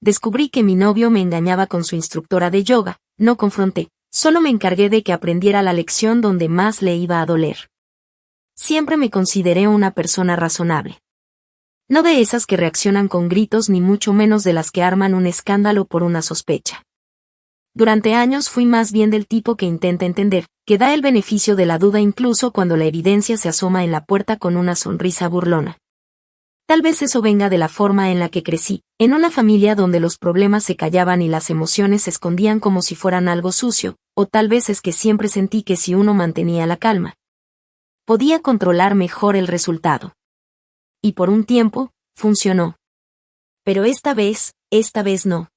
descubrí que mi novio me engañaba con su instructora de yoga. No confronté, solo me encargué de que aprendiera la lección donde más le iba a doler. Siempre me consideré una persona razonable. No de esas que reaccionan con gritos ni mucho menos de las que arman un escándalo por una sospecha. Durante años fui más bien del tipo que intenta entender, que da el beneficio de la duda incluso cuando la evidencia se asoma en la puerta con una sonrisa burlona. Tal vez eso venga de la forma en la que crecí, en una familia donde los problemas se callaban y las emociones se escondían como si fueran algo sucio, o tal vez es que siempre sentí que si uno mantenía la calma, podía controlar mejor el resultado. Y por un tiempo, funcionó. Pero esta vez no.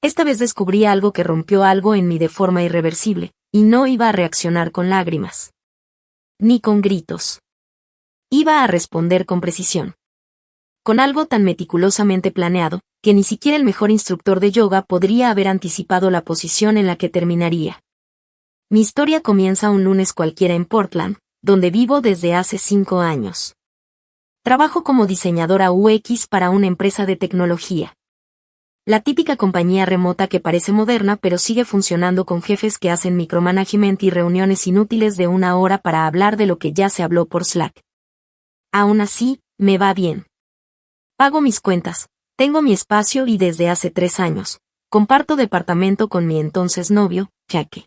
Esta vez descubrí algo que rompió algo en mí de forma irreversible, y no iba a reaccionar con lágrimas. Ni con gritos. Iba a responder con precisión. Con algo tan meticulosamente planeado, que ni siquiera el mejor instructor de yoga podría haber anticipado la posición en la que terminaría. Mi historia comienza un lunes cualquiera en Portland, donde vivo desde hace 5 años. Trabajo como diseñadora UX para una empresa de tecnología. La típica compañía remota que parece moderna pero sigue funcionando con jefes que hacen micromanagement y reuniones inútiles de 1 hora para hablar de lo que ya se habló por Slack. Aún así, me va bien. Pago mis cuentas, tengo mi espacio y desde hace 3 años, comparto departamento con mi entonces novio, Jake.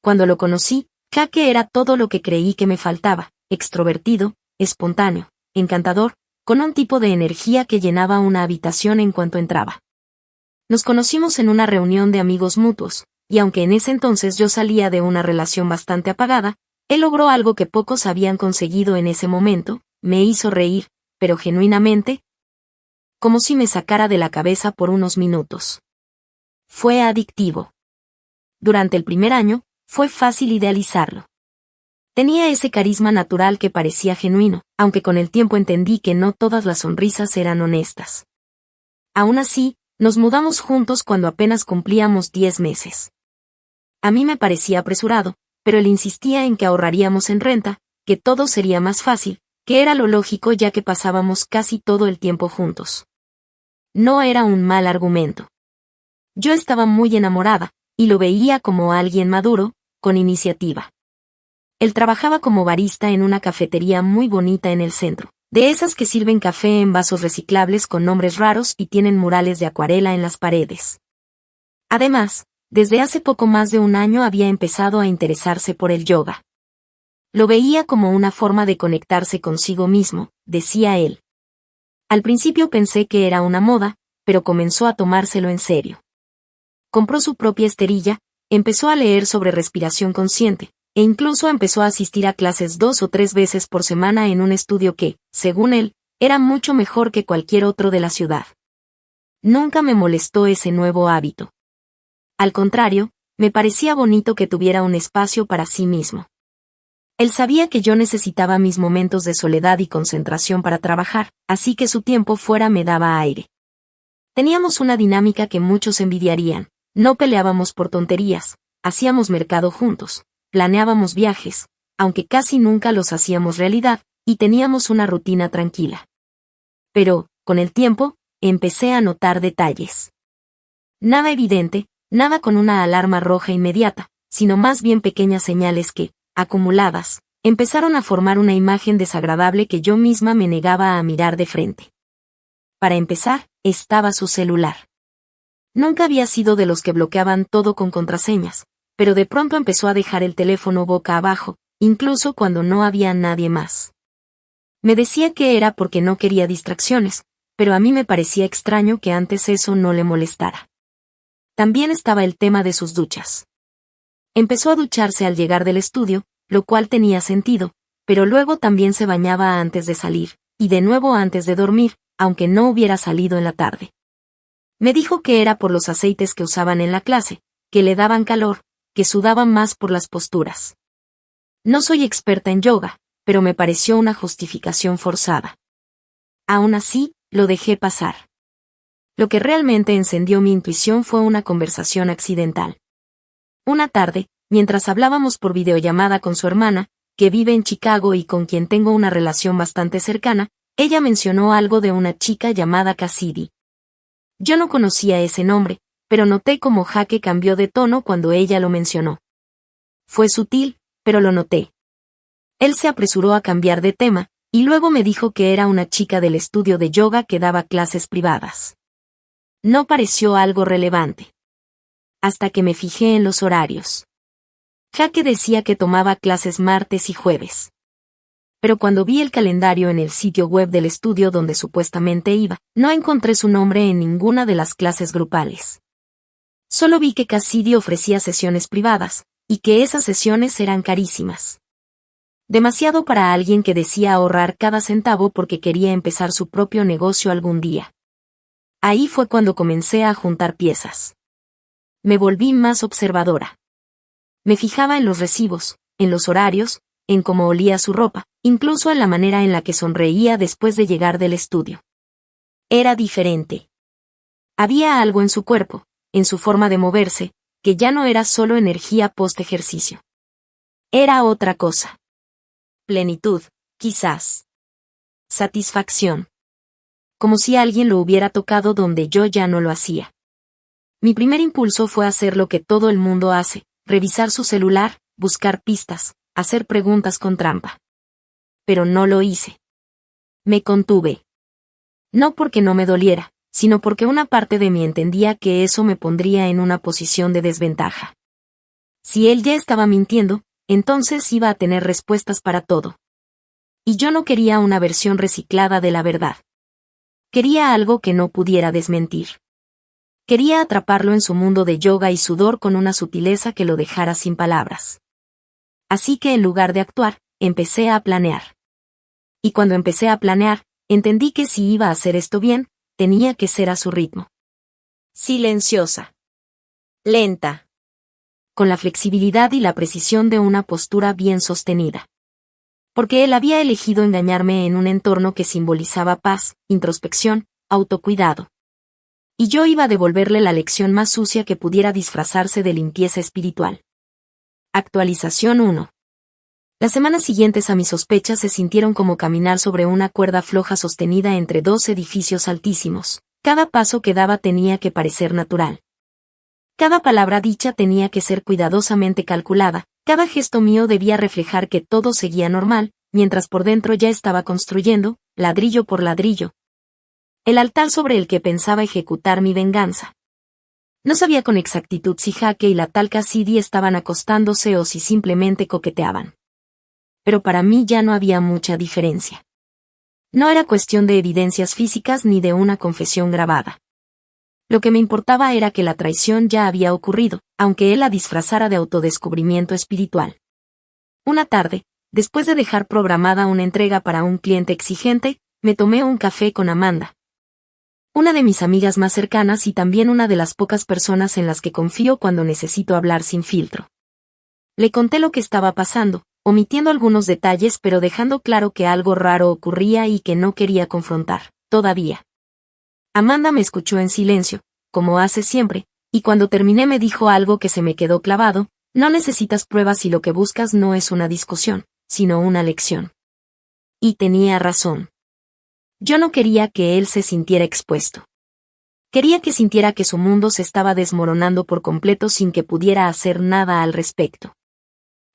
Cuando lo conocí, Jake era todo lo que creí que me faltaba, extrovertido, espontáneo, encantador, con un tipo de energía que llenaba una habitación en cuanto entraba. Nos conocimos en una reunión de amigos mutuos, y aunque en ese entonces yo salía de una relación bastante apagada, él logró algo que pocos habían conseguido en ese momento, me hizo reír, pero genuinamente, como si me sacara de la cabeza por unos minutos. Fue adictivo. Durante el primer año, fue fácil idealizarlo. Tenía ese carisma natural que parecía genuino, aunque con el tiempo entendí que no todas las sonrisas eran honestas. Aún así, nos mudamos juntos cuando apenas cumplíamos 10 meses. A mí me parecía apresurado, pero él insistía en que ahorraríamos en renta, que todo sería más fácil, que era lo lógico ya que pasábamos casi todo el tiempo juntos. No era un mal argumento. Yo estaba muy enamorada, y lo veía como alguien maduro, con iniciativa. Él trabajaba como barista en una cafetería muy bonita en el centro, de esas que sirven café en vasos reciclables con nombres raros y tienen murales de acuarela en las paredes. Además, desde hace poco más de 1 año había empezado a interesarse por el yoga. Lo veía como una forma de conectarse consigo mismo, decía él. Al principio pensé que era una moda, pero comenzó a tomárselo en serio. Compró su propia esterilla, empezó a leer sobre respiración consciente, e incluso empezó a asistir a clases 2 o 3 veces por semana en un estudio que, según él, era mucho mejor que cualquier otro de la ciudad. Nunca me molestó ese nuevo hábito. Al contrario, me parecía bonito que tuviera un espacio para sí mismo. Él sabía que yo necesitaba mis momentos de soledad y concentración para trabajar, así que su tiempo fuera me daba aire. Teníamos una dinámica que muchos envidiarían, no peleábamos por tonterías, hacíamos mercado juntos, planeábamos viajes, aunque casi nunca los hacíamos realidad, y teníamos una rutina tranquila. Pero, con el tiempo, empecé a notar detalles. Nada evidente, nada con una alarma roja inmediata, sino más bien pequeñas señales que, acumuladas, empezaron a formar una imagen desagradable que yo misma me negaba a mirar de frente. Para empezar, estaba su celular. Nunca había sido de los que bloqueaban todo con contraseñas, pero de pronto empezó a dejar el teléfono boca abajo, incluso cuando no había nadie más. Me decía que era porque no quería distracciones, pero a mí me parecía extraño que antes eso no le molestara. También estaba el tema de sus duchas. Empezó a ducharse al llegar del estudio, lo cual tenía sentido, pero luego también se bañaba antes de salir, y de nuevo antes de dormir, aunque no hubiera salido en la tarde. Me dijo que era por los aceites que usaban en la clase, que le daban calor, que sudaban más por las posturas. No soy experta en yoga, pero me pareció una justificación forzada. Aún así, lo dejé pasar. Lo que realmente encendió mi intuición fue una conversación accidental. Una tarde, mientras hablábamos por videollamada con su hermana, que vive en Chicago y con quien tengo una relación bastante cercana, ella mencionó algo de una chica llamada Cassidy. Yo no conocía ese nombre, pero noté cómo Jaque cambió de tono cuando ella lo mencionó. Fue sutil, pero lo noté. Él se apresuró a cambiar de tema, y luego me dijo que era una chica del estudio de yoga que daba clases privadas. No pareció algo relevante. Hasta que me fijé en los horarios. Jaque decía que tomaba clases martes y jueves. Pero cuando vi el calendario en el sitio web del estudio donde supuestamente iba, no encontré su nombre en ninguna de las clases grupales. Solo vi que Cassidy ofrecía sesiones privadas, y que esas sesiones eran carísimas. Demasiado para alguien que decía ahorrar cada centavo porque quería empezar su propio negocio algún día. Ahí fue cuando comencé a juntar piezas. Me volví más observadora. Me fijaba en los recibos, en los horarios, en cómo olía su ropa, incluso en la manera en la que sonreía después de llegar del estudio. Era diferente. Había algo en su cuerpo, en su forma de moverse, que ya no era solo energía post-ejercicio. Era otra cosa. Plenitud, quizás. Satisfacción. Como si alguien lo hubiera tocado donde yo ya no lo hacía. Mi primer impulso fue hacer lo que todo el mundo hace, revisar su celular, buscar pistas, hacer preguntas con trampa. Pero no lo hice. Me contuve. No porque no me doliera, sino porque una parte de mí entendía que eso me pondría en una posición de desventaja. Si él ya estaba mintiendo, entonces iba a tener respuestas para todo. Y yo no quería una versión reciclada de la verdad. Quería algo que no pudiera desmentir. Quería atraparlo en su mundo de yoga y sudor con una sutileza que lo dejara sin palabras. Así que en lugar de actuar, empecé a planear. Y cuando empecé a planear, entendí que si iba a hacer esto bien, tenía que ser a su ritmo. Silenciosa. Lenta. Con la flexibilidad y la precisión de una postura bien sostenida. Porque él había elegido engañarme en un entorno que simbolizaba paz, introspección, autocuidado. Y yo iba a devolverle la lección más sucia que pudiera disfrazarse de limpieza espiritual. Actualización 1. Las semanas siguientes a mis sospechas se sintieron como caminar sobre una cuerda floja sostenida entre dos edificios altísimos. Cada paso que daba tenía que parecer natural. Cada palabra dicha tenía que ser cuidadosamente calculada, cada gesto mío debía reflejar que todo seguía normal, mientras por dentro ya estaba construyendo, ladrillo por ladrillo, el altar sobre el que pensaba ejecutar mi venganza. No sabía con exactitud si Jaque y la tal Cassidy estaban acostándose o si simplemente coqueteaban. Pero para mí ya no había mucha diferencia. No era cuestión de evidencias físicas ni de una confesión grabada. Lo que me importaba era que la traición ya había ocurrido, aunque él la disfrazara de autodescubrimiento espiritual. Una tarde, después de dejar programada una entrega para un cliente exigente, me tomé un café con Amanda, una de mis amigas más cercanas y también una de las pocas personas en las que confío cuando necesito hablar sin filtro. Le conté lo que estaba pasando, omitiendo algunos detalles pero dejando claro que algo raro ocurría y que no quería confrontar, todavía. Amanda me escuchó en silencio, como hace siempre, y cuando terminé me dijo algo que se me quedó clavado: no necesitas pruebas si lo que buscas no es una discusión, sino una lección. Y tenía razón. Yo no quería que él se sintiera expuesto. Quería que sintiera que su mundo se estaba desmoronando por completo sin que pudiera hacer nada al respecto.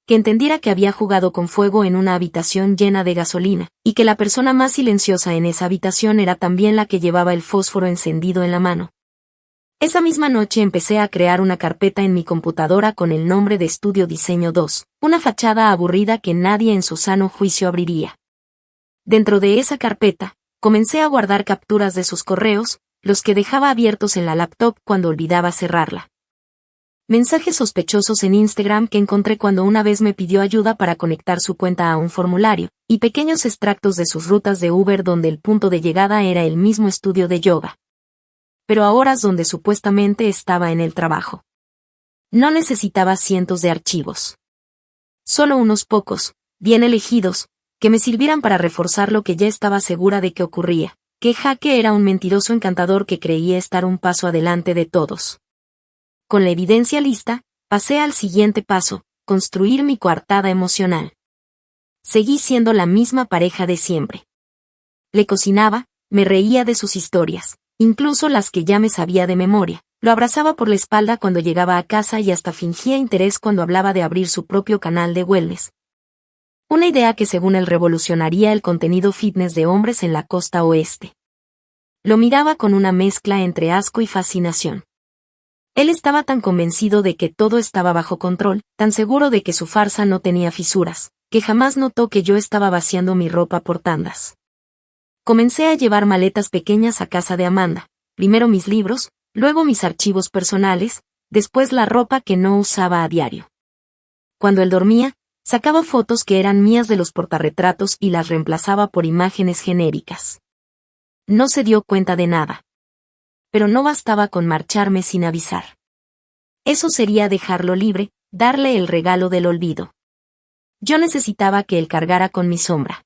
Que entendiera que había jugado con fuego en una habitación llena de gasolina, y que la persona más silenciosa en esa habitación era también la que llevaba el fósforo encendido en la mano. Esa misma noche empecé a crear una carpeta en mi computadora con el nombre de Estudio Diseño 2, una fachada aburrida que nadie en su sano juicio abriría. Dentro de esa carpeta, comencé a guardar capturas de sus correos, los que dejaba abiertos en la laptop cuando olvidaba cerrarla. Mensajes sospechosos en Instagram que encontré cuando una vez me pidió ayuda para conectar su cuenta a un formulario, y pequeños extractos de sus rutas de Uber donde el punto de llegada era el mismo estudio de yoga. Pero a horas donde supuestamente estaba en el trabajo. No necesitaba cientos de archivos. Solo unos pocos, bien elegidos, que me sirvieran para reforzar lo que ya estaba segura de que ocurría, que Jaque era un mentiroso encantador que creía estar un paso adelante de todos. Con la evidencia lista, pasé al siguiente paso: construir mi coartada emocional. Seguí siendo la misma pareja de siempre. Le cocinaba, me reía de sus historias, incluso las que ya me sabía de memoria. Lo abrazaba por la espalda cuando llegaba a casa y hasta fingía interés cuando hablaba de abrir su propio canal de wellness. Una idea que según él revolucionaría el contenido fitness de hombres en la costa oeste. Lo miraba con una mezcla entre asco y fascinación. Él estaba tan convencido de que todo estaba bajo control, tan seguro de que su farsa no tenía fisuras, que jamás notó que yo estaba vaciando mi ropa por tandas. Comencé a llevar maletas pequeñas a casa de Amanda, primero mis libros, luego mis archivos personales, después la ropa que no usaba a diario. Cuando él dormía, sacaba fotos que eran mías de los portarretratos y las reemplazaba por imágenes genéricas. No se dio cuenta de nada. Pero no bastaba con marcharme sin avisar. Eso sería dejarlo libre, darle el regalo del olvido. Yo necesitaba que él cargara con mi sombra.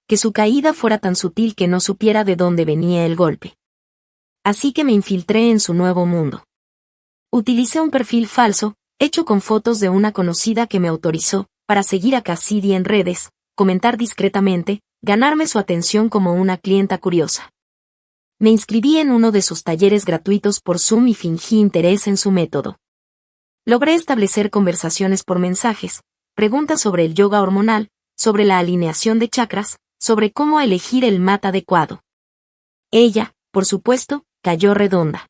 Que su caída fuera tan sutil que no supiera de dónde venía el golpe. Así que me infiltré en su nuevo mundo. Utilicé un perfil falso, hecho con fotos de una conocida que me autorizó, para seguir a Cassidy en redes, comentar discretamente, ganarme su atención como una clienta curiosa. Me inscribí en uno de sus talleres gratuitos por Zoom y fingí interés en su método. Logré establecer conversaciones por mensajes, preguntas sobre el yoga hormonal, sobre la alineación de chakras, sobre cómo elegir el mat adecuado. Ella, por supuesto, cayó redonda.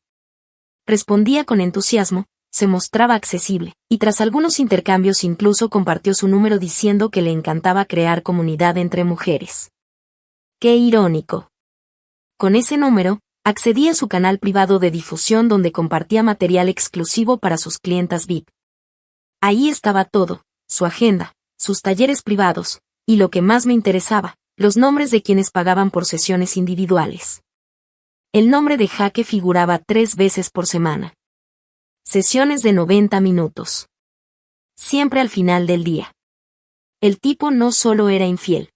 Respondía con entusiasmo, se mostraba accesible, y tras algunos intercambios incluso compartió su número diciendo que le encantaba crear comunidad entre mujeres. ¡Qué irónico! Con ese número, accedí a su canal privado de difusión donde compartía material exclusivo para sus clientas VIP. Ahí estaba todo, su agenda, sus talleres privados, y lo que más me interesaba, los nombres de quienes pagaban por sesiones individuales. El nombre de Jaque figuraba 3 veces por semana. Sesiones de 90 minutos. Siempre al final del día. El tipo no solo era infiel.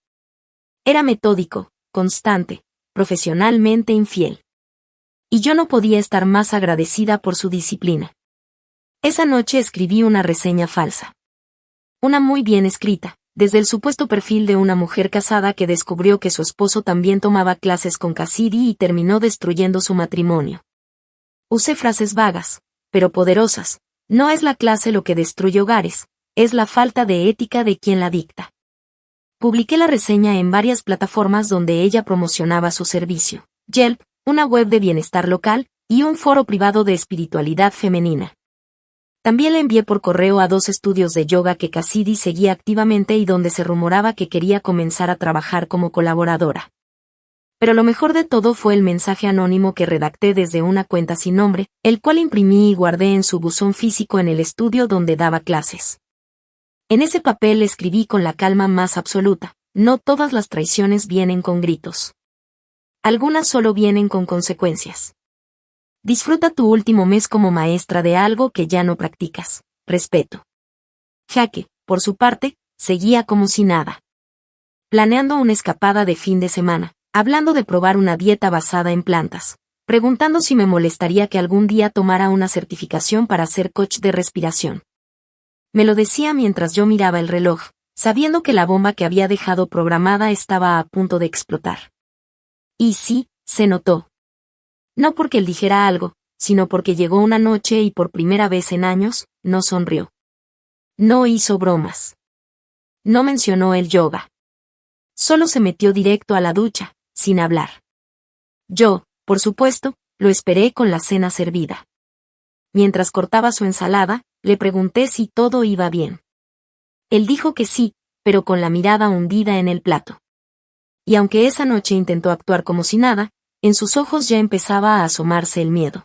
Era metódico, constante, profesionalmente infiel. Y yo no podía estar más agradecida por su disciplina. Esa noche escribí una reseña falsa. Una muy bien escrita, desde el supuesto perfil de una mujer casada que descubrió que su esposo también tomaba clases con Cassidy y terminó destruyendo su matrimonio. Usé frases vagas, pero poderosas. No es la clase lo que destruye hogares, es la falta de ética de quien la dicta. Publiqué la reseña en varias plataformas donde ella promocionaba su servicio, Yelp, una web de bienestar local, y un foro privado de espiritualidad femenina. También le envié por correo a 2 estudios de yoga que Cassidy seguía activamente y donde se rumoraba que quería comenzar a trabajar como colaboradora. Pero lo mejor de todo fue el mensaje anónimo que redacté desde una cuenta sin nombre, el cual imprimí y guardé en su buzón físico en el estudio donde daba clases. En ese papel escribí con la calma más absoluta, no todas las traiciones vienen con gritos. Algunas solo vienen con consecuencias. Disfruta tu último mes como maestra de algo que ya no practicas. Respeto. Jaque, por su parte, seguía como si nada. Planeando una escapada de fin de semana, hablando de probar una dieta basada en plantas, preguntando si me molestaría que algún día tomara una certificación para ser coach de respiración. Me lo decía mientras yo miraba el reloj, sabiendo que la bomba que había dejado programada estaba a punto de explotar. Y sí, se notó. No porque él dijera algo, sino porque llegó una noche y por primera vez en años, no sonrió. No hizo bromas. No mencionó el yoga. Solo se metió directo a la ducha, sin hablar. Yo, por supuesto, lo esperé con la cena servida. Mientras cortaba su ensalada, le pregunté si todo iba bien. Él dijo que sí, pero con la mirada hundida en el plato. Y aunque esa noche intentó actuar como si nada, en sus ojos ya empezaba a asomarse el miedo.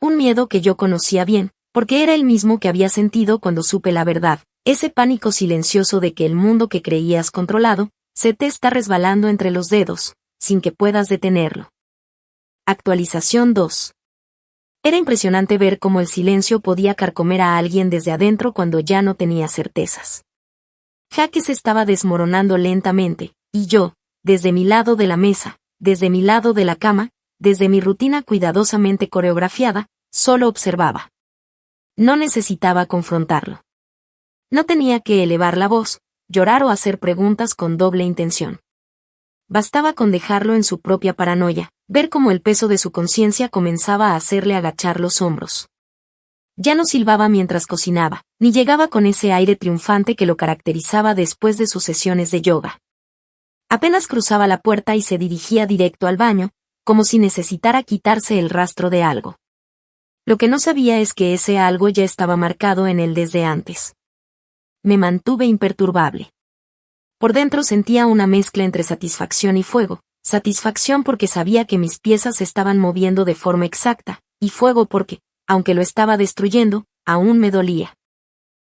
Un miedo que yo conocía bien, porque era el mismo que había sentido cuando supe la verdad, ese pánico silencioso de que el mundo que creías controlado, se te está resbalando entre los dedos, sin que puedas detenerlo. Actualización 2. Era impresionante ver cómo el silencio podía carcomer a alguien desde adentro cuando ya no tenía certezas. Jaque se estaba desmoronando lentamente, y yo, desde mi lado de la mesa, desde mi lado de la cama, desde mi rutina cuidadosamente coreografiada, solo observaba. No necesitaba confrontarlo. No tenía que elevar la voz, llorar o hacer preguntas con doble intención. Bastaba con dejarlo en su propia paranoia, ver cómo el peso de su conciencia comenzaba a hacerle agachar los hombros. Ya no silbaba mientras cocinaba, ni llegaba con ese aire triunfante que lo caracterizaba después de sus sesiones de yoga. Apenas cruzaba la puerta y se dirigía directo al baño, como si necesitara quitarse el rastro de algo. Lo que no sabía es que ese algo ya estaba marcado en él desde antes. Me mantuve imperturbable. Por dentro sentía una mezcla entre satisfacción y fuego, satisfacción porque sabía que mis piezas se estaban moviendo de forma exacta, y fuego porque, aunque lo estaba destruyendo, aún me dolía.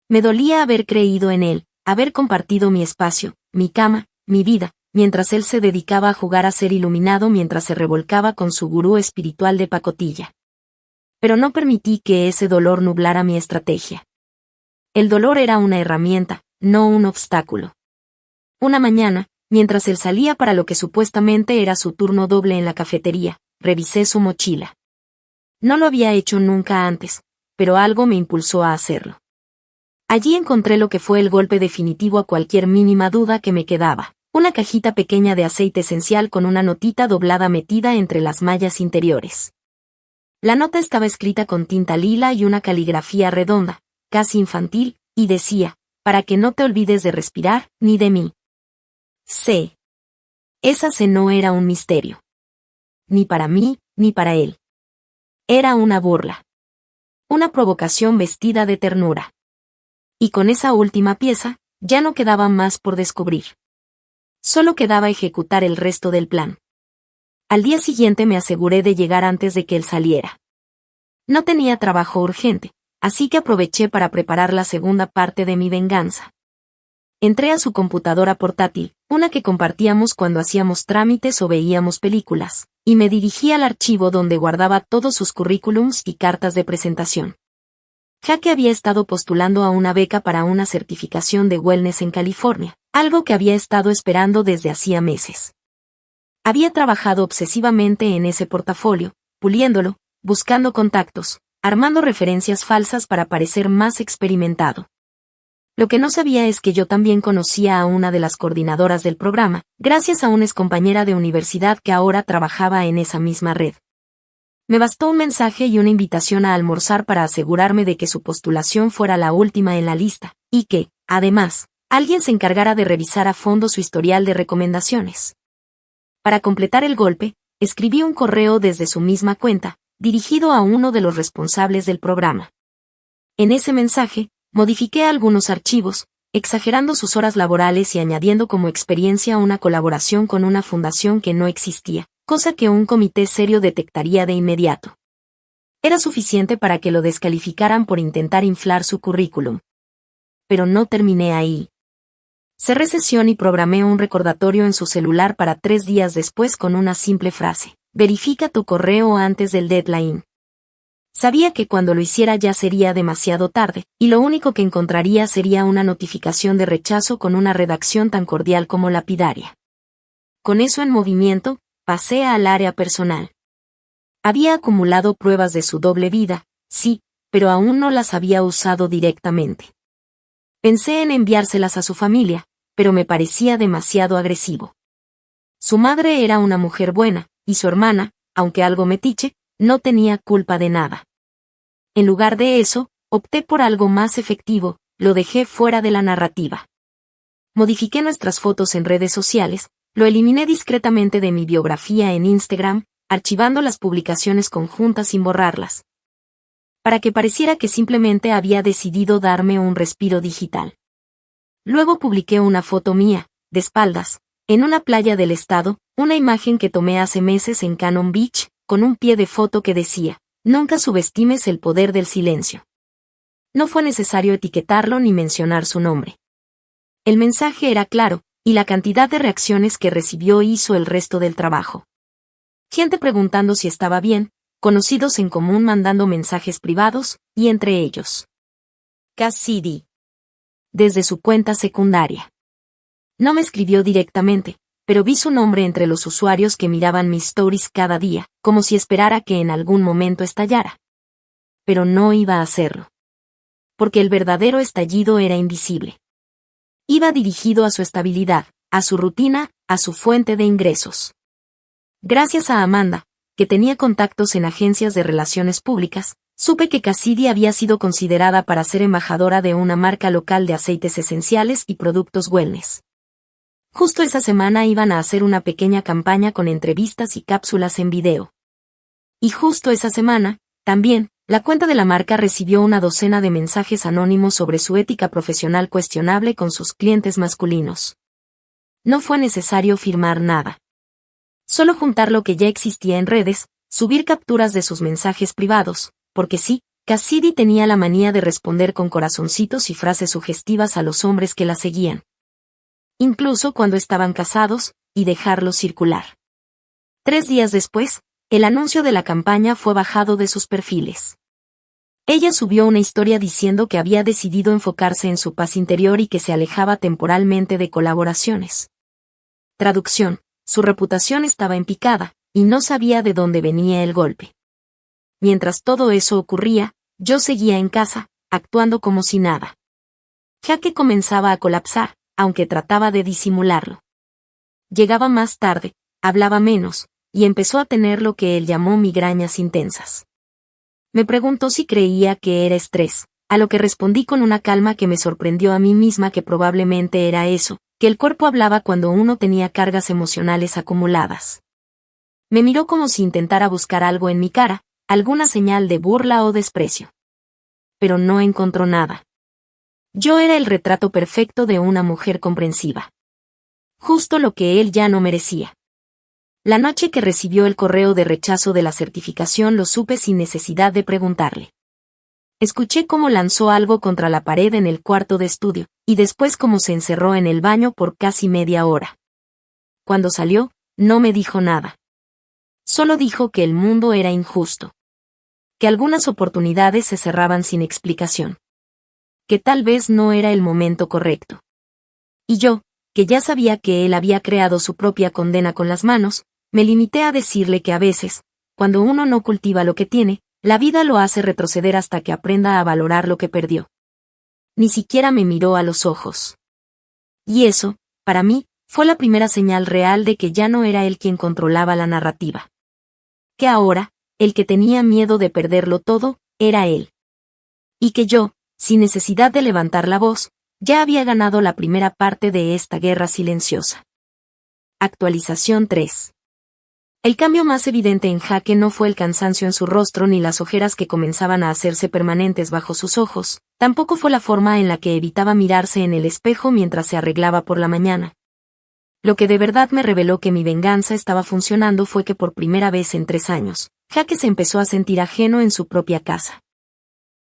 Me dolía haber creído en él, haber compartido mi espacio, mi cama, mi vida, mientras él se dedicaba a jugar a ser iluminado mientras se revolcaba con su gurú espiritual de pacotilla. Pero no permití que ese dolor nublara mi estrategia. El dolor era una herramienta, no un obstáculo. Una mañana, mientras él salía para lo que supuestamente era su turno doble en la cafetería, revisé su mochila. No lo había hecho nunca antes, pero algo me impulsó a hacerlo. Allí encontré lo que fue el golpe definitivo a cualquier mínima duda que me quedaba. Una cajita pequeña de aceite esencial con una notita doblada metida entre las mallas interiores. La nota estaba escrita con tinta lila y una caligrafía redonda, casi infantil, y decía, para que no te olvides de respirar, ni de mí. C. Esa C no era un misterio. Ni para mí, ni para él. Era una burla. Una provocación vestida de ternura. Y con esa última pieza, ya no quedaba más por descubrir. Solo quedaba ejecutar el resto del plan. Al día siguiente me aseguré de llegar antes de que él saliera. No tenía trabajo urgente, así que aproveché para preparar la segunda parte de mi venganza. Entré a su computadora portátil, una que compartíamos cuando hacíamos trámites o veíamos películas, y me dirigí al archivo donde guardaba todos sus currículums y cartas de presentación. Jaque había estado postulando a una beca para una certificación de wellness en California, algo que había estado esperando desde hacía meses. Había trabajado obsesivamente en ese portafolio, puliéndolo, buscando contactos, armando referencias falsas para parecer más experimentado. Lo que no sabía es que yo también conocía a una de las coordinadoras del programa, gracias a una excompañera de universidad que ahora trabajaba en esa misma red. Me bastó un mensaje y una invitación a almorzar para asegurarme de que su postulación fuera la última en la lista, y que, además, alguien se encargara de revisar a fondo su historial de recomendaciones. Para completar el golpe, escribí un correo desde su misma cuenta, dirigido a uno de los responsables del programa. En ese mensaje, modifiqué algunos archivos, exagerando sus horas laborales y añadiendo como experiencia una colaboración con una fundación que no existía, cosa que un comité serio detectaría de inmediato. Era suficiente para que lo descalificaran por intentar inflar su currículum. Pero no terminé ahí. Cerré sesión y programé un recordatorio en su celular para 3 días después con una simple frase: verifica tu correo antes del deadline. Sabía que cuando lo hiciera ya sería demasiado tarde, y lo único que encontraría sería una notificación de rechazo con una redacción tan cordial como lapidaria. Con eso en movimiento, pasé al área personal. Había acumulado pruebas de su doble vida, sí, pero aún no las había usado directamente. Pensé en enviárselas a su familia, pero me parecía demasiado agresivo. Su madre era una mujer buena, y su hermana, aunque algo metiche, no tenía culpa de nada. En lugar de eso, opté por algo más efectivo, lo dejé fuera de la narrativa. Modifiqué nuestras fotos en redes sociales, lo eliminé discretamente de mi biografía en Instagram, archivando las publicaciones conjuntas sin borrarlas. Para que pareciera que simplemente había decidido darme un respiro digital. Luego publiqué una foto mía, de espaldas, en una playa del estado, una imagen que tomé hace meses en Cannon Beach, con un pie de foto que decía: nunca subestimes el poder del silencio. No fue necesario etiquetarlo ni mencionar su nombre. El mensaje era claro, y la cantidad de reacciones que recibió hizo el resto del trabajo. Gente preguntando si estaba bien, conocidos en común mandando mensajes privados, y entre ellos Cassidy, desde su cuenta secundaria. No me escribió directamente, pero vi su nombre entre los usuarios que miraban mis stories cada día, como si esperara que en algún momento estallara. Pero no iba a hacerlo. Porque el verdadero estallido era invisible. Iba dirigido a su estabilidad, a su rutina, a su fuente de ingresos. Gracias a Amanda, que tenía contactos en agencias de relaciones públicas, supe que Cassidy había sido considerada para ser embajadora de una marca local de aceites esenciales y productos wellness. Justo esa semana iban a hacer una pequeña campaña con entrevistas y cápsulas en video. Y justo esa semana, también, la cuenta de la marca recibió una docena de mensajes anónimos sobre su ética profesional cuestionable con sus clientes masculinos. No fue necesario firmar nada. Solo juntar lo que ya existía en redes, subir capturas de sus mensajes privados, porque sí, Cassidy tenía la manía de responder con corazoncitos y frases sugestivas a los hombres que la seguían. Incluso cuando estaban casados, y dejarlos circular. 3 días después, el anuncio de la campaña fue bajado de sus perfiles. Ella subió una historia diciendo que había decidido enfocarse en su paz interior y que se alejaba temporalmente de colaboraciones. Traducción: su reputación estaba en picada, y no sabía de dónde venía el golpe. Mientras todo eso ocurría, yo seguía en casa, actuando como si nada. Jaque comenzaba a colapsar, aunque trataba de disimularlo. Llegaba más tarde, hablaba menos, y empezó a tener lo que él llamó migrañas intensas. Me preguntó si creía que era estrés, a lo que respondí con una calma que me sorprendió a mí misma que probablemente era eso, que el cuerpo hablaba cuando uno tenía cargas emocionales acumuladas. Me miró como si intentara buscar algo en mi cara, alguna señal de burla o desprecio. Pero no encontró nada. Yo era el retrato perfecto de una mujer comprensiva. Justo lo que él ya no merecía. La noche que recibió el correo de rechazo de la certificación lo supe sin necesidad de preguntarle. Escuché cómo lanzó algo contra la pared en el cuarto de estudio, y después cómo se encerró en el baño por casi media hora. Cuando salió, no me dijo nada. Solo dijo que el mundo era injusto. Que algunas oportunidades se cerraban sin explicación. Que tal vez no era el momento correcto. Y yo, que ya sabía que él había creado su propia condena con las manos, me limité a decirle que a veces, cuando uno no cultiva lo que tiene, la vida lo hace retroceder hasta que aprenda a valorar lo que perdió. Ni siquiera me miró a los ojos. Y eso, para mí, fue la primera señal real de que ya no era él quien controlaba la narrativa. Que ahora, el que tenía miedo de perderlo todo, era él. Y que yo, sin necesidad de levantar la voz, ya había ganado la primera parte de esta guerra silenciosa. Actualización 3. El cambio más evidente en Jaque no fue el cansancio en su rostro ni las ojeras que comenzaban a hacerse permanentes bajo sus ojos, tampoco fue la forma en la que evitaba mirarse en el espejo mientras se arreglaba por la mañana. Lo que de verdad me reveló que mi venganza estaba funcionando fue que por primera vez en 3 años, Jaque se empezó a sentir ajeno en su propia casa.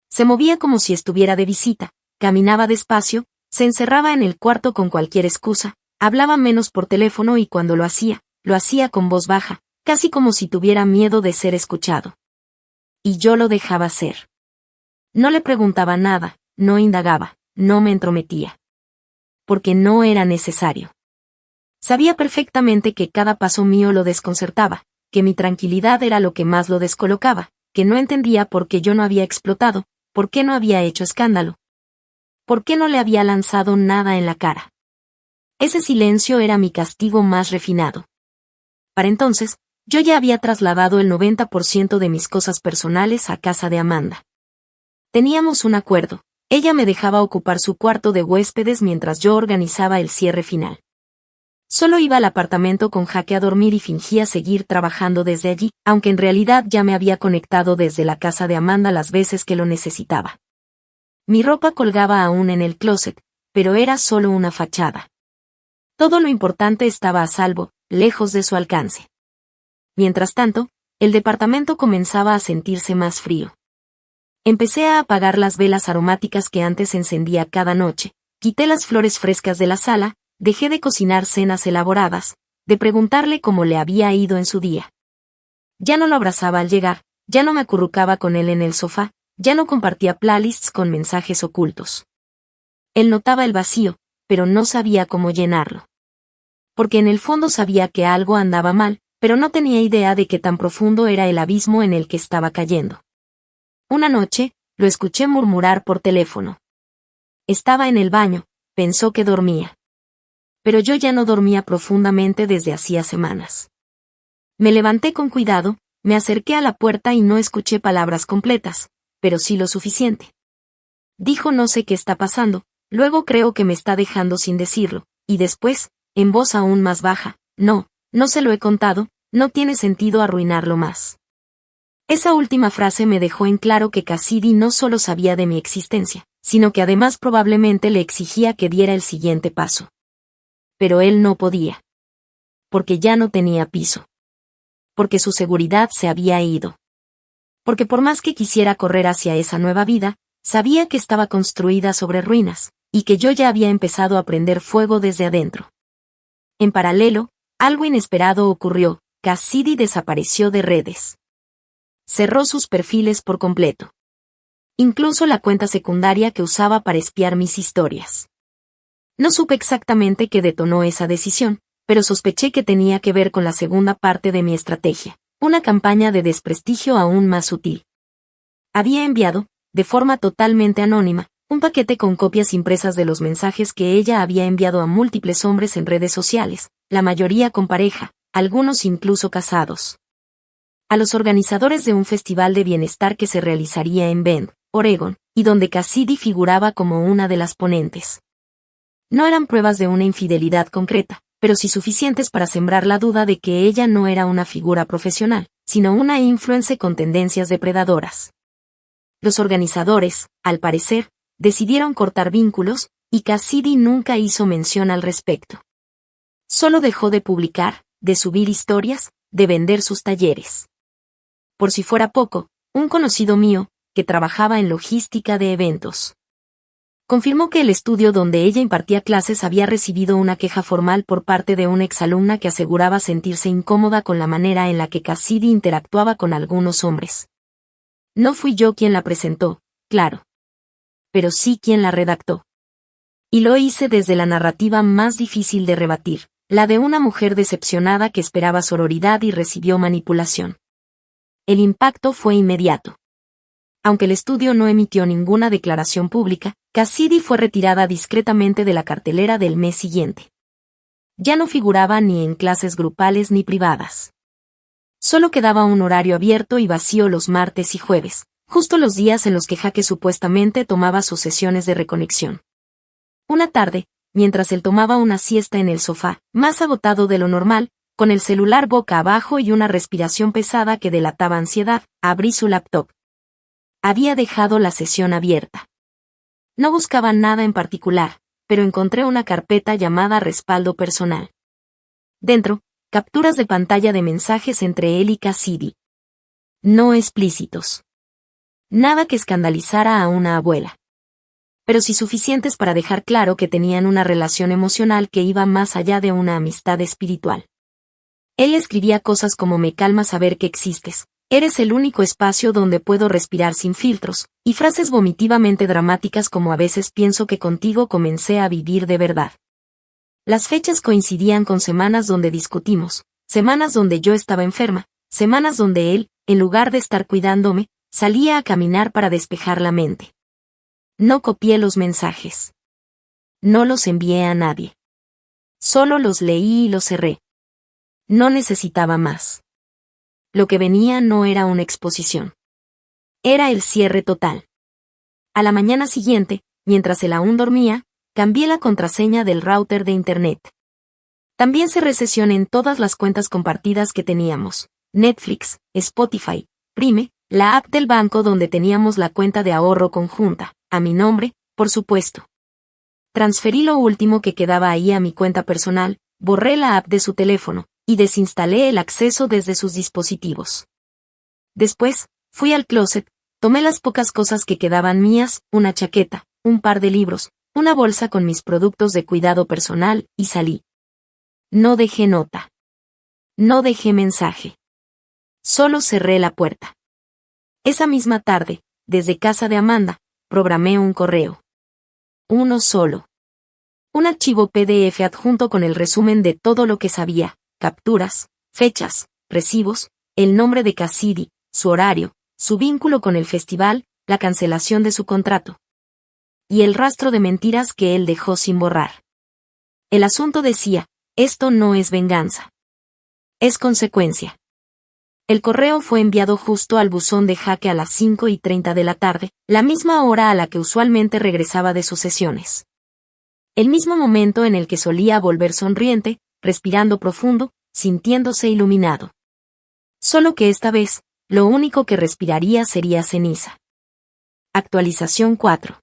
Se movía como si estuviera de visita, caminaba despacio, se encerraba en el cuarto con cualquier excusa, hablaba menos por teléfono y cuando lo hacía con voz baja, casi como si tuviera miedo de ser escuchado. Y yo lo dejaba ser. No le preguntaba nada, no indagaba, no me entrometía. Porque no era necesario. Sabía perfectamente que cada paso mío lo desconcertaba, que mi tranquilidad era lo que más lo descolocaba, que no entendía por qué yo no había explotado, por qué no había hecho escándalo. ¿Por qué no le había lanzado nada en la cara? Ese silencio era mi castigo más refinado. Para entonces, yo ya había trasladado el 90% de mis cosas personales a casa de Amanda. Teníamos un acuerdo, ella me dejaba ocupar su cuarto de huéspedes mientras yo organizaba el cierre final. Solo iba al apartamento con Jaque a dormir y fingía seguir trabajando desde allí, aunque en realidad ya me había conectado desde la casa de Amanda las veces que lo necesitaba. Mi ropa colgaba aún en el closet, pero era solo una fachada. Todo lo importante estaba a salvo, lejos de su alcance. Mientras tanto, el departamento comenzaba a sentirse más frío. Empecé a apagar las velas aromáticas que antes encendía cada noche, quité las flores frescas de la sala, dejé de cocinar cenas elaboradas, de preguntarle cómo le había ido en su día. Ya no lo abrazaba al llegar, ya no me acurrucaba con él en el sofá, ya no compartía playlists con mensajes ocultos. Él notaba el vacío, pero no sabía cómo llenarlo. Porque en el fondo sabía que algo andaba mal, pero no tenía idea de qué tan profundo era el abismo en el que estaba cayendo. Una noche, lo escuché murmurar por teléfono. Estaba en el baño, pensó que dormía. Pero yo ya no dormía profundamente desde hacía semanas. Me levanté con cuidado, me acerqué a la puerta y no escuché palabras completas, pero sí lo suficiente. Dijo no sé qué está pasando, luego creo que me está dejando sin decirlo, y después, en voz aún más baja, no se lo he contado, no tiene sentido arruinarlo más. Esa última frase me dejó en claro que Cassidy no solo sabía de mi existencia, sino que además probablemente le exigía que diera el siguiente paso. Pero él no podía. Porque ya no tenía piso. Porque su seguridad se había ido. Porque por más que quisiera correr hacia esa nueva vida, sabía que estaba construida sobre ruinas, y que yo ya había empezado a prender fuego desde adentro. En paralelo, algo inesperado ocurrió, Cassidy desapareció de redes. Cerró sus perfiles por completo. Incluso la cuenta secundaria que usaba para espiar mis historias. No supe exactamente qué detonó esa decisión, pero sospeché que tenía que ver con la segunda parte de mi estrategia, una campaña de desprestigio aún más sutil. Había enviado, de forma totalmente anónima, un paquete con copias impresas de los mensajes que ella había enviado a múltiples hombres en redes sociales, la mayoría con pareja, algunos incluso casados. A los organizadores de un festival de bienestar que se realizaría en Bend, Oregon, y donde Cassidy figuraba como una de las ponentes. No eran pruebas de una infidelidad concreta, pero sí suficientes para sembrar la duda de que ella no era una figura profesional, sino una influencer con tendencias depredadoras. Los organizadores, al parecer, decidieron cortar vínculos, y Cassidy nunca hizo mención al respecto. Solo dejó de publicar, de subir historias, de vender sus talleres. Por si fuera poco, un conocido mío, que trabajaba en logística de eventos, confirmó que el estudio donde ella impartía clases había recibido una queja formal por parte de una exalumna que aseguraba sentirse incómoda con la manera en la que Cassidy interactuaba con algunos hombres. No fui yo quien la presentó, claro. Pero sí quien la redactó. Y lo hice desde la narrativa más difícil de rebatir, la de una mujer decepcionada que esperaba sororidad y recibió manipulación. El impacto fue inmediato. Aunque el estudio no emitió ninguna declaración pública, Cassidy fue retirada discretamente de la cartelera del mes siguiente. Ya no figuraba ni en clases grupales ni privadas. Solo quedaba un horario abierto y vacío los martes y jueves, justo los días en los que Jaque supuestamente tomaba sus sesiones de reconexión. Una tarde, mientras él tomaba una siesta en el sofá, más agotado de lo normal, con el celular boca abajo y una respiración pesada que delataba ansiedad, abrí su laptop. Había dejado la sesión abierta. No buscaba nada en particular, pero encontré una carpeta llamada Respaldo Personal. Dentro, capturas de pantalla de mensajes entre él y Cassidy. No explícitos. Nada que escandalizara a una abuela. Pero sí suficientes para dejar claro que tenían una relación emocional que iba más allá de una amistad espiritual. Él escribía cosas como me calma saber que existes, eres el único espacio donde puedo respirar sin filtros, y frases vomitivamente dramáticas como a veces pienso que contigo comencé a vivir de verdad. Las fechas coincidían con semanas donde discutimos, semanas donde yo estaba enferma, semanas donde él, en lugar de estar cuidándome, salía a caminar para despejar la mente. No copié los mensajes. No los envié a nadie. Solo los leí y los cerré. No necesitaba más. Lo que venía no era una exposición. Era el cierre total. A la mañana siguiente, mientras él aún dormía, cambié la contraseña del router de internet. También cerré sesión en todas las cuentas compartidas que teníamos: Netflix, Spotify, Prime, la app del banco donde teníamos la cuenta de ahorro conjunta, a mi nombre, por supuesto. Transferí lo último que quedaba ahí a mi cuenta personal, borré la app de su teléfono, y desinstalé el acceso desde sus dispositivos. Después, fui al closet, tomé las pocas cosas que quedaban mías, una chaqueta, un par de libros, una bolsa con mis productos de cuidado personal, y salí. No dejé nota. No dejé mensaje. Solo cerré la puerta. Esa misma tarde, desde casa de Amanda, programé un correo. Uno solo. Un archivo PDF adjunto con el resumen de todo lo que sabía, capturas, fechas, recibos, el nombre de Cassidy, su horario, su vínculo con el festival, la cancelación de su contrato. Y el rastro de mentiras que él dejó sin borrar. El asunto decía, esto no es venganza. Es consecuencia. El correo fue enviado justo al buzón de Jaque a las 5:30 de la tarde, la misma hora a la que usualmente regresaba de sus sesiones. El mismo momento en el que solía volver sonriente, respirando profundo, sintiéndose iluminado. Solo que esta vez, lo único que respiraría sería ceniza. Actualización 4.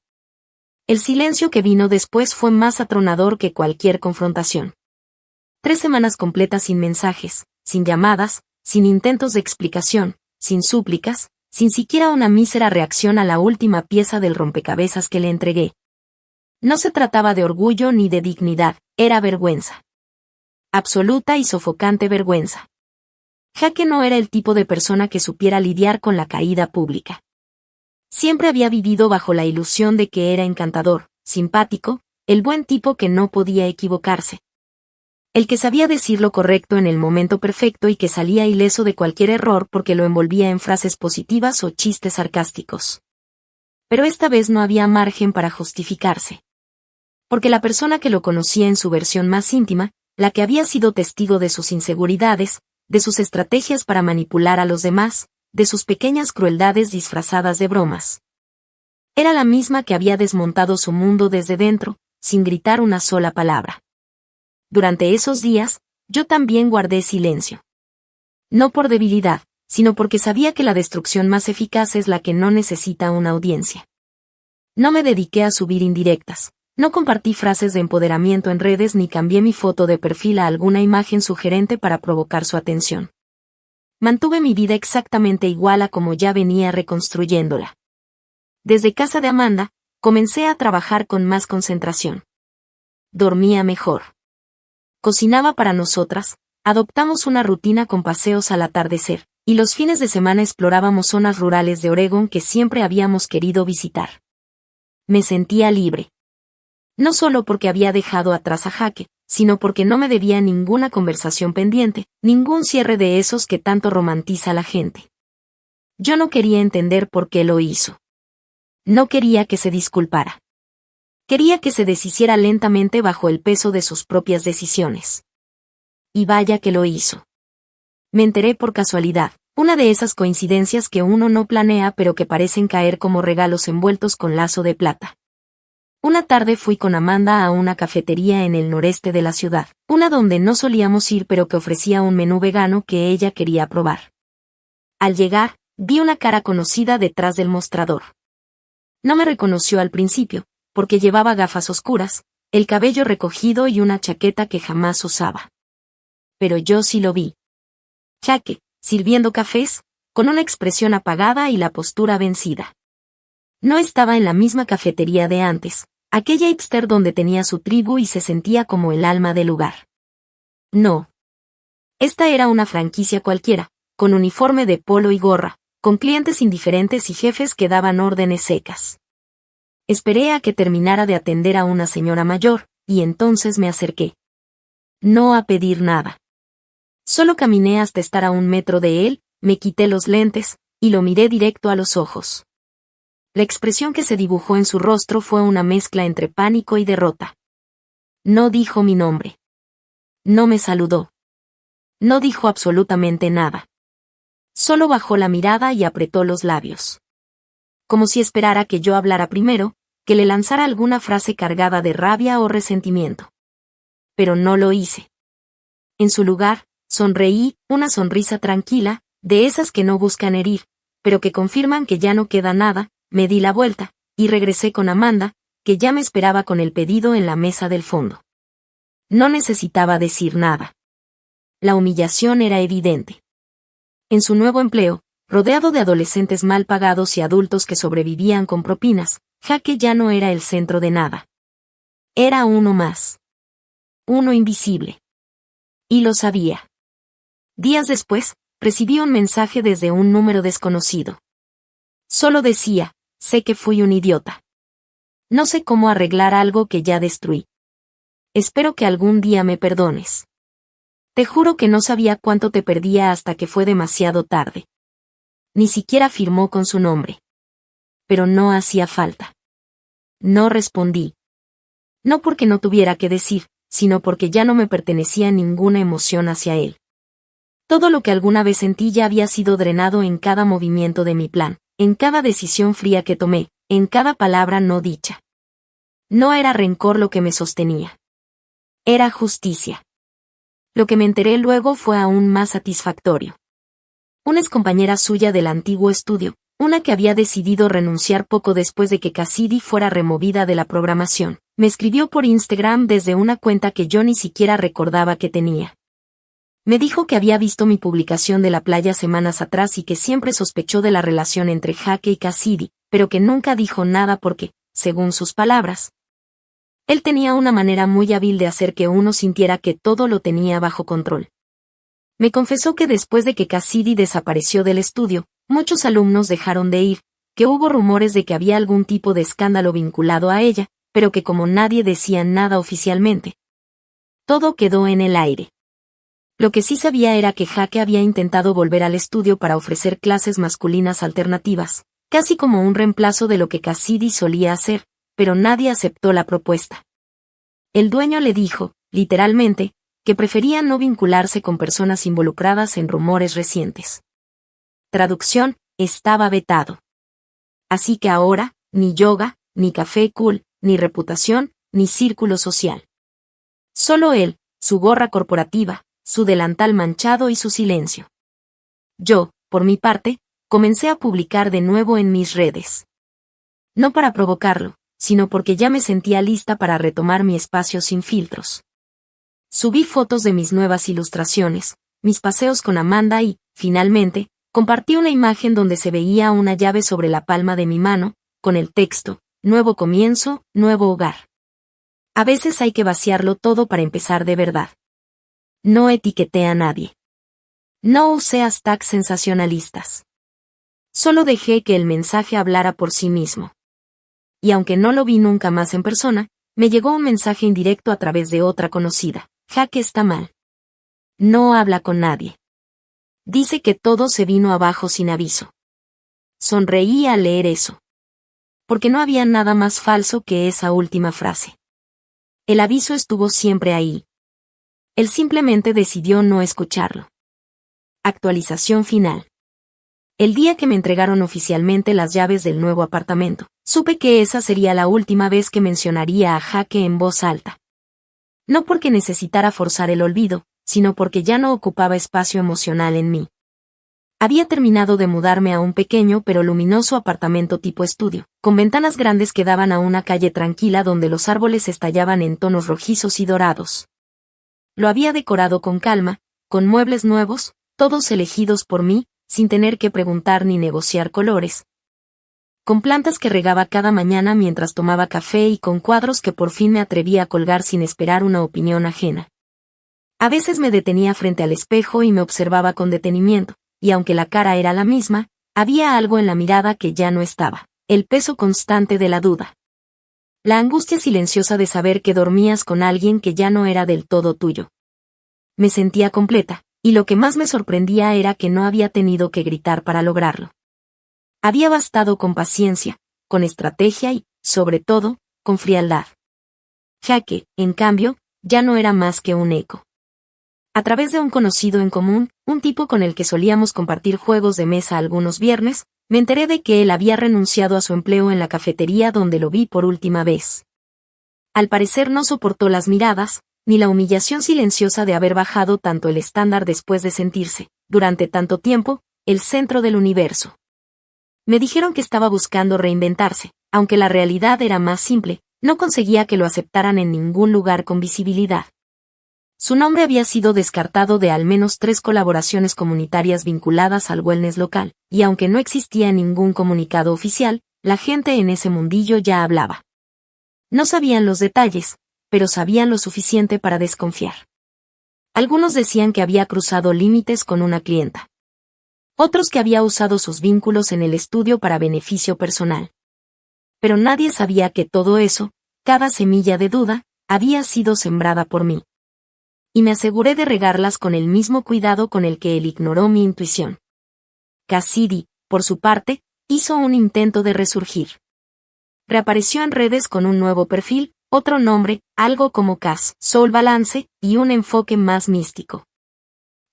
El silencio que vino después fue más atronador que cualquier confrontación. 3 semanas completas sin mensajes, sin llamadas, sin intentos de explicación, sin súplicas, sin siquiera una mísera reacción a la última pieza del rompecabezas que le entregué. No se trataba de orgullo ni de dignidad, era vergüenza. Absoluta y sofocante vergüenza. Jaque no era el tipo de persona que supiera lidiar con la caída pública. Siempre había vivido bajo la ilusión de que era encantador, simpático, el buen tipo que no podía equivocarse. El que sabía decir lo correcto en el momento perfecto y que salía ileso de cualquier error porque lo envolvía en frases positivas o chistes sarcásticos. Pero esta vez no había margen para justificarse. Porque la persona que lo conocía en su versión más íntima, la que había sido testigo de sus inseguridades, de sus estrategias para manipular a los demás, de sus pequeñas crueldades disfrazadas de bromas. Era la misma que había desmontado su mundo desde dentro, sin gritar una sola palabra. Durante esos días, yo también guardé silencio. No por debilidad, sino porque sabía que la destrucción más eficaz es la que no necesita una audiencia. No me dediqué a subir indirectas, no compartí frases de empoderamiento en redes ni cambié mi foto de perfil a alguna imagen sugerente para provocar su atención. Mantuve mi vida exactamente igual a como ya venía reconstruyéndola. Desde casa de Amanda, comencé a trabajar con más concentración. Dormía mejor. Cocinaba para nosotras, adoptamos una rutina con paseos al atardecer, y los fines de semana explorábamos zonas rurales de Oregón que siempre habíamos querido visitar. Me sentía libre. No solo porque había dejado atrás a Jaque, sino porque no me debía ninguna conversación pendiente, ningún cierre de esos que tanto romantiza la gente. Yo no quería entender por qué lo hizo. No quería que se disculpara. Quería que se deshiciera lentamente bajo el peso de sus propias decisiones. Y vaya que lo hizo. Me enteré por casualidad, una de esas coincidencias que uno no planea pero que parecen caer como regalos envueltos con lazo de plata. Una tarde fui con Amanda a una cafetería en el noreste de la ciudad, una donde no solíamos ir pero que ofrecía un menú vegano que ella quería probar. Al llegar, vi una cara conocida detrás del mostrador. No me reconoció al principio, porque llevaba gafas oscuras, el cabello recogido y una chaqueta que jamás usaba. Pero yo sí lo vi. Jaque, sirviendo cafés, con una expresión apagada y la postura vencida. No estaba en la misma cafetería de antes, aquella hipster donde tenía su tribu y se sentía como el alma del lugar. No. Esta era una franquicia cualquiera, con uniforme de polo y gorra, con clientes indiferentes y jefes que daban órdenes secas. Esperé a que terminara de atender a una señora mayor, y entonces me acerqué. No a pedir nada. Solo caminé hasta estar a 1 metro de él, me quité los lentes, y lo miré directo a los ojos. La expresión que se dibujó en su rostro fue una mezcla entre pánico y derrota. No dijo mi nombre. No me saludó. No dijo absolutamente nada. Solo bajó la mirada y apretó los labios. Como si esperara que yo hablara primero, que le lanzara alguna frase cargada de rabia o resentimiento. Pero no lo hice. En su lugar, sonreí, una sonrisa tranquila, de esas que no buscan herir, pero que confirman que ya no queda nada, me di la vuelta, y regresé con Amanda, que ya me esperaba con el pedido en la mesa del fondo. No necesitaba decir nada. La humillación era evidente. En su nuevo empleo, rodeado de adolescentes mal pagados y adultos que sobrevivían con propinas, Jaque ya no era el centro de nada. Era uno más. Uno invisible. Y lo sabía. Días después, recibí un mensaje desde un número desconocido. Solo decía, sé que fui un idiota. No sé cómo arreglar algo que ya destruí. Espero que algún día me perdones. Te juro que no sabía cuánto te perdía hasta que fue demasiado tarde. Ni siquiera firmó con su nombre. Pero no hacía falta. No respondí. No porque no tuviera que decir, sino porque ya no me pertenecía ninguna emoción hacia él. Todo lo que alguna vez sentí ya había sido drenado en cada movimiento de mi plan, en cada decisión fría que tomé, en cada palabra no dicha. No era rencor lo que me sostenía. Era justicia. Lo que me enteré luego fue aún más satisfactorio. Una excompañera suya del antiguo estudio, una que había decidido renunciar poco después de que Cassidy fuera removida de la programación, me escribió por Instagram desde una cuenta que yo ni siquiera recordaba que tenía. Me dijo que había visto mi publicación de la playa semanas atrás y que siempre sospechó de la relación entre Jaque y Cassidy, pero que nunca dijo nada porque, según sus palabras, él tenía una manera muy hábil de hacer que uno sintiera que todo lo tenía bajo control. Me confesó que después de que Cassidy desapareció del estudio, muchos alumnos dejaron de ir, que hubo rumores de que había algún tipo de escándalo vinculado a ella, pero que como nadie decía nada oficialmente, todo quedó en el aire. Lo que sí sabía era que Jaque había intentado volver al estudio para ofrecer clases masculinas alternativas, casi como un reemplazo de lo que Cassidy solía hacer, pero nadie aceptó la propuesta. El dueño le dijo, literalmente, que prefería no vincularse con personas involucradas en rumores recientes. Traducción, estaba vetado. Así que ahora, ni yoga, ni café cool, ni reputación, ni círculo social. Solo él, su gorra corporativa, su delantal manchado y su silencio. Yo, por mi parte, comencé a publicar de nuevo en mis redes. No para provocarlo, sino porque ya me sentía lista para retomar mi espacio sin filtros. Subí fotos de mis nuevas ilustraciones, mis paseos con Amanda y, finalmente, compartí una imagen donde se veía una llave sobre la palma de mi mano, con el texto, nuevo comienzo, nuevo hogar. A veces hay que vaciarlo todo para empezar de verdad. No etiqueté a nadie. No usé hashtags sensacionalistas. Solo dejé que el mensaje hablara por sí mismo. Y aunque no lo vi nunca más en persona, me llegó un mensaje indirecto a través de otra conocida. Jaque está mal. No habla con nadie. Dice que todo se vino abajo sin aviso. Sonreí al leer eso. Porque no había nada más falso que esa última frase. El aviso estuvo siempre ahí. Él simplemente decidió no escucharlo. Actualización final. El día que me entregaron oficialmente las llaves del nuevo apartamento, supe que esa sería la última vez que mencionaría a Jaque en voz alta. No porque necesitara forzar el olvido, sino porque ya no ocupaba espacio emocional en mí. Había terminado de mudarme a un pequeño pero luminoso apartamento tipo estudio, con ventanas grandes que daban a una calle tranquila donde los árboles estallaban en tonos rojizos y dorados. Lo había decorado con calma, con muebles nuevos, todos elegidos por mí, sin tener que preguntar ni negociar colores. Con plantas que regaba cada mañana mientras tomaba café y con cuadros que por fin me atrevía a colgar sin esperar una opinión ajena. A veces me detenía frente al espejo y me observaba con detenimiento, y aunque la cara era la misma, había algo en la mirada que ya no estaba, el peso constante de la duda. La angustia silenciosa de saber que dormías con alguien que ya no era del todo tuyo. Me sentía completa, y lo que más me sorprendía era que no había tenido que gritar para lograrlo. Había bastado con paciencia, con estrategia y, sobre todo, con frialdad. Jaque, en cambio, ya no era más que un eco. A través de un conocido en común, un tipo con el que solíamos compartir juegos de mesa algunos viernes, me enteré de que él había renunciado a su empleo en la cafetería donde lo vi por última vez. Al parecer no soportó las miradas, ni la humillación silenciosa de haber bajado tanto el estándar después de sentirse, durante tanto tiempo, el centro del universo. Me dijeron que estaba buscando reinventarse, aunque la realidad era más simple, no conseguía que lo aceptaran en ningún lugar con visibilidad. Su nombre había sido descartado de al menos 3 colaboraciones comunitarias vinculadas al wellness local, y aunque no existía ningún comunicado oficial, la gente en ese mundillo ya hablaba. No sabían los detalles, pero sabían lo suficiente para desconfiar. Algunos decían que había cruzado límites con una clienta. Otros que había usado sus vínculos en el estudio para beneficio personal. Pero nadie sabía que todo eso, cada semilla de duda, había sido sembrada por mí. Y me aseguré de regarlas con el mismo cuidado con el que él ignoró mi intuición. Cassidy, por su parte, hizo un intento de resurgir. Reapareció en redes con un nuevo perfil, otro nombre, algo como Cass, Soul Balance, y un enfoque más místico.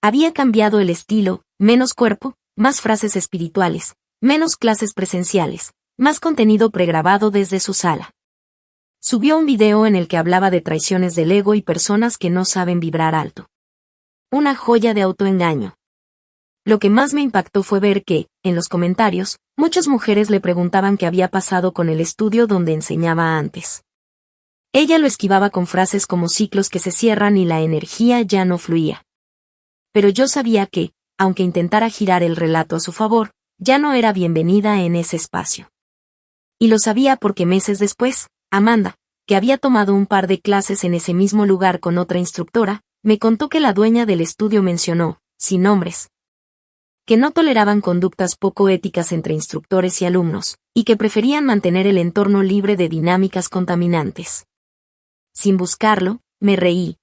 Había cambiado el estilo, menos cuerpo, más frases espirituales, menos clases presenciales, más contenido pregrabado desde su sala. Subió un video en el que hablaba de traiciones del ego y personas que no saben vibrar alto. Una joya de autoengaño. Lo que más me impactó fue ver que, en los comentarios, muchas mujeres le preguntaban qué había pasado con el estudio donde enseñaba antes. Ella lo esquivaba con frases como ciclos que se cierran y la energía ya no fluía. Pero yo sabía que, aunque intentara girar el relato a su favor, ya no era bienvenida en ese espacio. Y lo sabía porque meses después, Amanda, que había tomado un par de clases en ese mismo lugar con otra instructora, me contó que la dueña del estudio mencionó, sin nombres, que no toleraban conductas poco éticas entre instructores y alumnos, y que preferían mantener el entorno libre de dinámicas contaminantes. Sin buscarlo, me reí.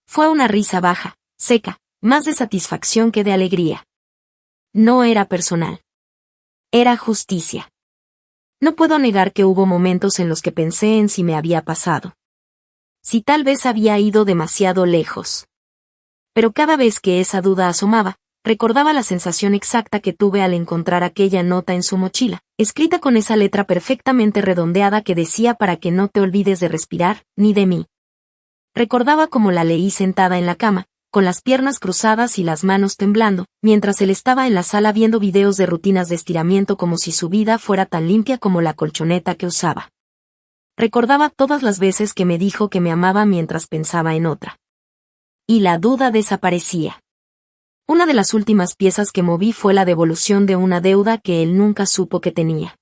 Fue una risa baja, seca, más de satisfacción que de alegría. No era personal. Era justicia. No puedo negar que hubo momentos en los que pensé en si me había pasado. Si tal vez había ido demasiado lejos. Pero cada vez que esa duda asomaba, recordaba la sensación exacta que tuve al encontrar aquella nota en su mochila, escrita con esa letra perfectamente redondeada que decía para que no te olvides de respirar, ni de mí. Recordaba cómo la leí sentada en la cama, con las piernas cruzadas y las manos temblando, mientras él estaba en la sala viendo videos de rutinas de estiramiento como si su vida fuera tan limpia como la colchoneta que usaba. Recordaba todas las veces que me dijo que me amaba mientras pensaba en otra. Y la duda desaparecía. Una de las últimas piezas que moví fue la devolución de una deuda que él nunca supo que tenía.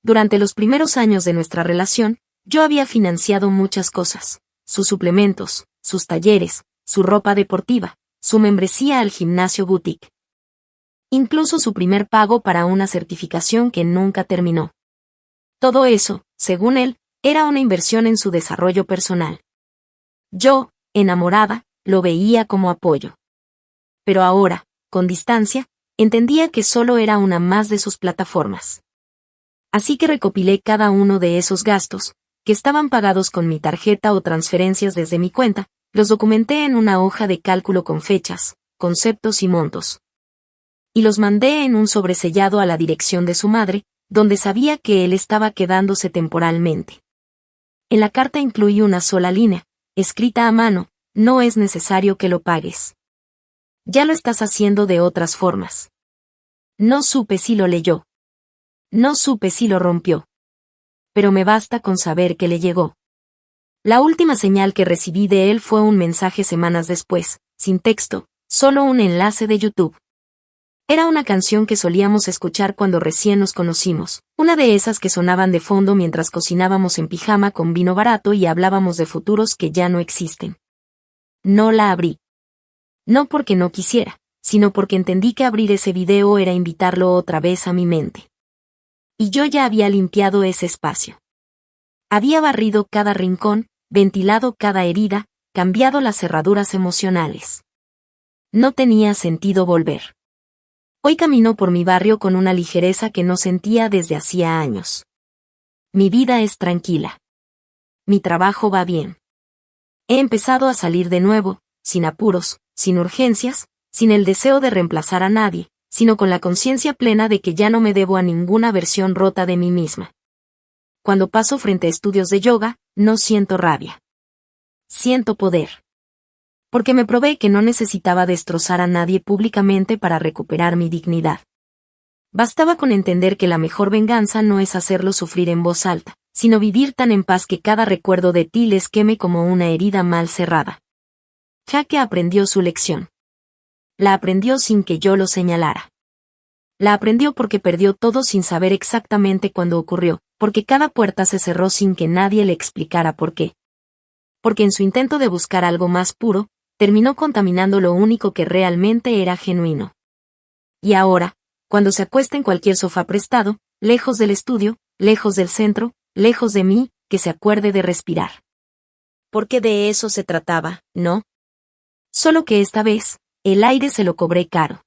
Durante los primeros años de nuestra relación, yo había financiado muchas cosas, sus suplementos, sus talleres, su ropa deportiva, su membresía al gimnasio boutique. Incluso su primer pago para una certificación que nunca terminó. Todo eso, según él, era una inversión en su desarrollo personal. Yo, enamorada, lo veía como apoyo. Pero ahora, con distancia, entendía que solo era una más de sus plataformas. Así que recopilé cada uno de esos gastos, que estaban pagados con mi tarjeta o transferencias desde mi cuenta, los documenté en una hoja de cálculo con fechas, conceptos y montos. Y los mandé en un sobresellado a la dirección de su madre, donde sabía que él estaba quedándose temporalmente. En la carta incluí una sola línea, escrita a mano: no es necesario que lo pagues. Ya lo estás haciendo de otras formas. No supe si lo leyó. No supe si lo rompió. Pero me basta con saber que le llegó. La última señal que recibí de él fue un mensaje semanas después, sin texto, solo un enlace de YouTube. Era una canción que solíamos escuchar cuando recién nos conocimos, una de esas que sonaban de fondo mientras cocinábamos en pijama con vino barato y hablábamos de futuros que ya no existen. No la abrí. No porque no quisiera, sino porque entendí que abrir ese video era invitarlo otra vez a mi mente. Y yo ya había limpiado ese espacio. Había barrido cada rincón, ventilado cada herida, cambiado las cerraduras emocionales. No tenía sentido volver. Hoy camino por mi barrio con una ligereza que no sentía desde hacía años. Mi vida es tranquila. Mi trabajo va bien. He empezado a salir de nuevo, sin apuros, sin urgencias, sin el deseo de reemplazar a nadie, sino con la conciencia plena de que ya no me debo a ninguna versión rota de mí misma. Cuando paso frente a estudios de yoga, no siento rabia. Siento poder. Porque me probé que no necesitaba destrozar a nadie públicamente para recuperar mi dignidad. Bastaba con entender que la mejor venganza no es hacerlo sufrir en voz alta, sino vivir tan en paz que cada recuerdo de ti les queme como una herida mal cerrada. Jaque aprendió su lección. La aprendió sin que yo lo señalara. La aprendió porque perdió todo sin saber exactamente cuándo ocurrió, porque cada puerta se cerró sin que nadie le explicara por qué. Porque en su intento de buscar algo más puro, terminó contaminando lo único que realmente era genuino. Y ahora, cuando se acuesta en cualquier sofá prestado, lejos del estudio, lejos del centro, lejos de mí, que se acuerde de respirar. Porque de eso se trataba, ¿no? Solo que esta vez, el aire se lo cobré caro.